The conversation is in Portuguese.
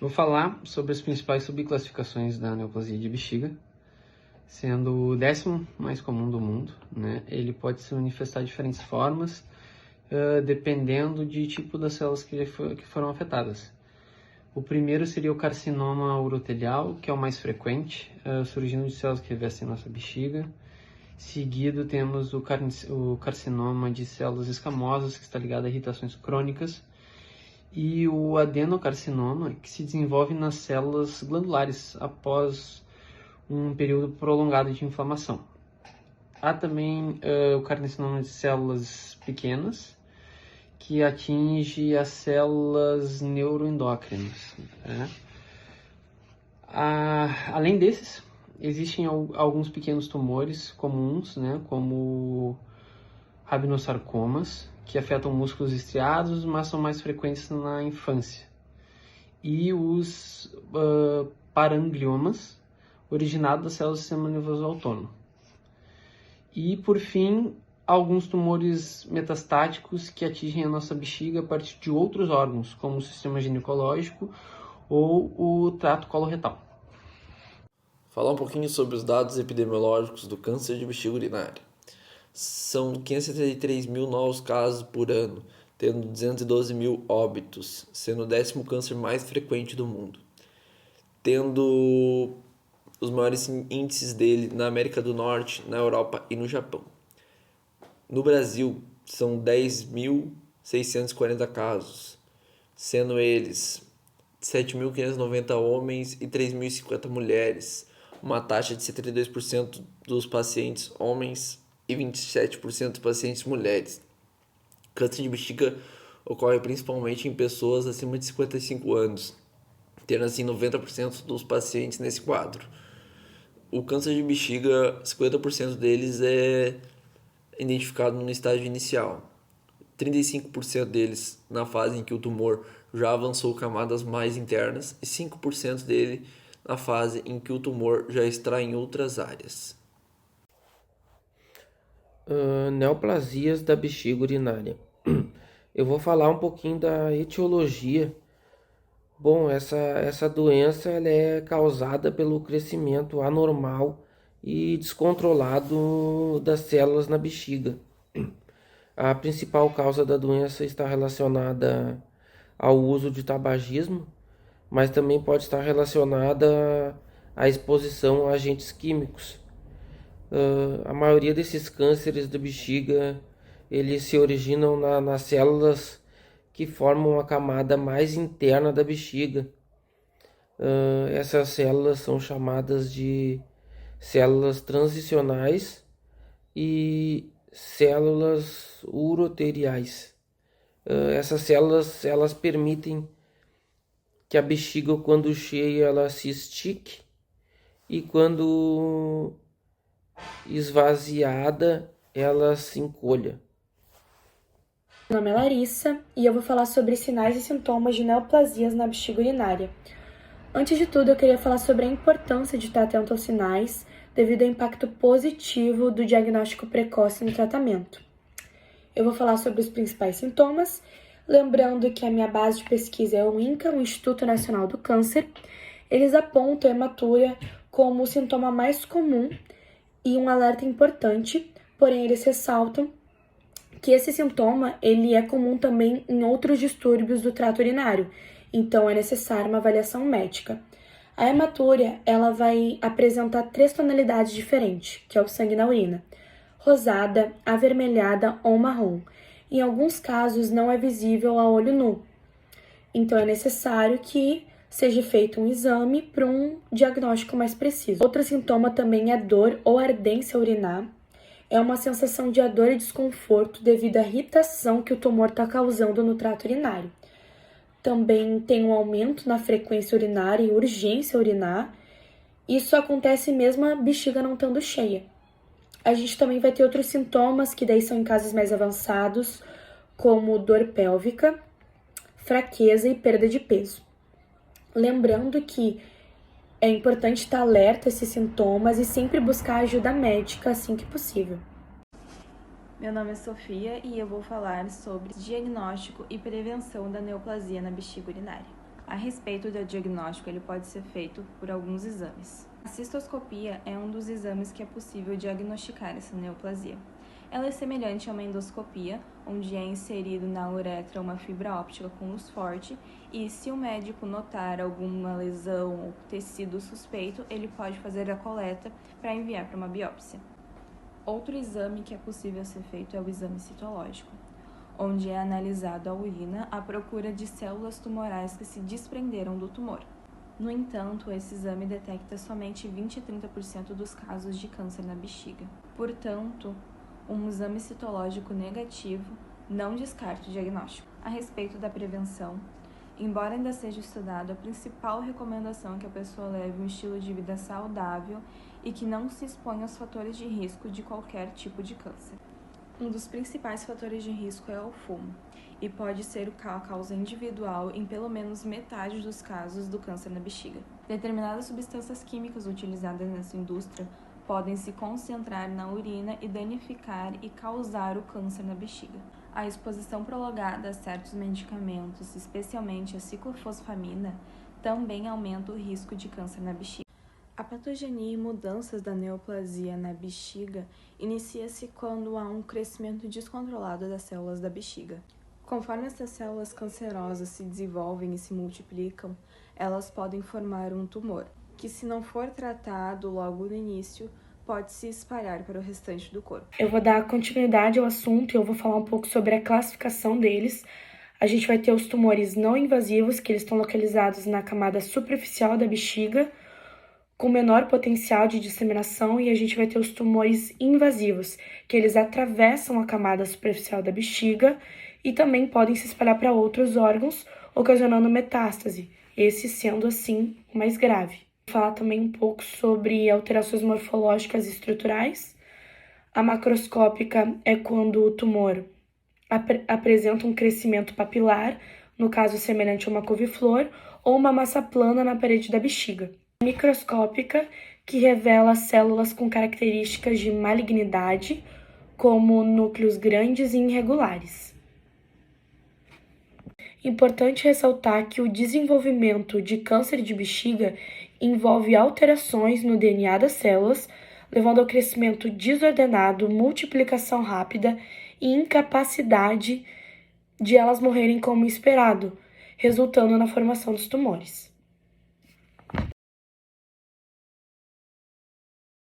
Vou falar sobre as principais subclassificações da neoplasia de bexiga, sendo o 10º mais comum do mundo, né? Ele pode se manifestar de diferentes formas, dependendo de tipo das células que foram afetadas. O primeiro seria o carcinoma urotelial, que é o mais frequente, surgindo de células que revestem nossa bexiga. Seguido temos o carcinoma de células escamosas, que está ligado a irritações crônicas. E o adenocarcinoma, que se desenvolve nas células glandulares após um período prolongado de inflamação. Há também o carcinoma de células pequenas, que atinge as células neuroendócrinas, né? Além desses, existem alguns pequenos tumores comuns, né, como rabinosarcomas, que afetam músculos estriados, mas são mais frequentes na infância. E os parangliomas, originados das células do sistema nervoso autônomo. E, por fim, alguns tumores metastáticos que atingem a nossa bexiga a partir de outros órgãos, como o sistema ginecológico ou o trato coloretal. Falar um pouquinho sobre os dados epidemiológicos do câncer de bexiga urinária. São 573 mil novos casos por ano, tendo 212 mil óbitos, sendo o 10º câncer mais frequente do mundo, tendo os maiores índices dele na América do Norte, na Europa e no Japão. No Brasil, são 10.640 casos, sendo eles 7.590 homens e 3.050 mulheres, uma taxa de 72% dos pacientes homens e 27% dos pacientes mulheres. Câncer de bexiga ocorre principalmente em pessoas acima de 55 anos, tendo assim 90% dos pacientes nesse quadro. O câncer de bexiga, 50% deles é identificado no estágio inicial, 35% deles na fase em que o tumor já avançou camadas mais internas e 5% dele na fase em que o tumor já está em outras áreas. Neoplasias da bexiga urinária. Eu vou falar um pouquinho da etiologia. Bom, essa doença ela é causada pelo crescimento anormal e descontrolado das células na bexiga. A principal causa da doença está relacionada ao uso de tabagismo, mas também pode estar relacionada à exposição a agentes químicos. A maioria desses cânceres da bexiga eles se originam nas células que formam a camada mais interna da bexiga. Essas células são chamadas de células transicionais e células uroteriais. Essas células elas permitem que a bexiga, quando cheia, ela se estique, e quando esvaziada, ela se encolha. Meu nome é Larissa e eu vou falar sobre sinais e sintomas de neoplasias na bexiga urinária. Antes de tudo, eu queria falar sobre a importância de estar atento aos sinais devido ao impacto positivo do diagnóstico precoce no tratamento. Eu vou falar sobre os principais sintomas, lembrando que a minha base de pesquisa é o INCA, o Instituto Nacional do Câncer. Eles apontam a hematúria como o sintoma mais comum e um alerta importante, porém eles ressaltam que esse sintoma ele é comum também em outros distúrbios do trato urinário, então é necessária uma avaliação médica. A hematúria ela vai apresentar 3 tonalidades diferentes, que é o sangue na urina: rosada, avermelhada ou marrom. Em alguns casos não é visível a olho nu, então é necessário que seja feito um exame para um diagnóstico mais preciso. Outro sintoma também é dor ou ardência urinar. É uma sensação de dor e desconforto devido à irritação que o tumor está causando no trato urinário. Também tem um aumento na frequência urinária e urgência urinar. Isso acontece mesmo a bexiga não estando cheia. A gente também vai ter outros sintomas que daí são em casos mais avançados, como dor pélvica, fraqueza e perda de peso. Lembrando que é importante estar alerta a esses sintomas e sempre buscar ajuda médica assim que possível. Meu nome é Sofia e eu vou falar sobre diagnóstico e prevenção da neoplasia na bexiga urinária. A respeito do diagnóstico, ele pode ser feito por alguns exames. A cistoscopia é um dos exames que é possível diagnosticar essa neoplasia. Ela é semelhante a uma endoscopia, onde é inserido na uretra uma fibra óptica com luz forte e, se o médico notar alguma lesão ou tecido suspeito, ele pode fazer a coleta para enviar para uma biópsia. Outro exame que é possível ser feito é o exame citológico, onde é analisado a urina à procura de células tumorais que se desprenderam do tumor. No entanto, esse exame detecta somente 20 a 30% dos casos de câncer na bexiga. Portanto, um exame citológico negativo não descarta o diagnóstico. A respeito da prevenção, embora ainda seja estudado, a principal recomendação é que a pessoa leve um estilo de vida saudável e que não se exponha aos fatores de risco de qualquer tipo de câncer. Um dos principais fatores de risco é o fumo, e pode ser a causa individual em pelo menos metade dos casos do câncer na bexiga. Determinadas substâncias químicas utilizadas nessa indústria podem se concentrar na urina e danificar e causar o câncer na bexiga. A exposição prolongada a certos medicamentos, especialmente a ciclofosfamina, também aumenta o risco de câncer na bexiga. A patogenia e mudanças da neoplasia na bexiga inicia-se quando há um crescimento descontrolado das células da bexiga. Conforme essas células cancerosas se desenvolvem e se multiplicam, elas podem formar um tumor, que, se não for tratado logo no início, pode se espalhar para o restante do corpo. Eu vou dar continuidade ao assunto e eu vou falar um pouco sobre a classificação deles. A gente vai ter os tumores não invasivos, que eles estão localizados na camada superficial da bexiga, com menor potencial de disseminação, e a gente vai ter os tumores invasivos, que eles atravessam a camada superficial da bexiga e também podem se espalhar para outros órgãos, ocasionando metástase, esse sendo assim o mais grave. Vou falar também um pouco sobre alterações morfológicas e estruturais. A macroscópica é quando o tumor apresenta um crescimento papilar, no caso semelhante a uma couve-flor, ou uma massa plana na parede da bexiga. A microscópica, que revela células com características de malignidade, como núcleos grandes e irregulares. Importante ressaltar que o desenvolvimento de câncer de bexiga envolve alterações no DNA das células, levando ao crescimento desordenado, multiplicação rápida e incapacidade de elas morrerem como esperado, resultando na formação dos tumores.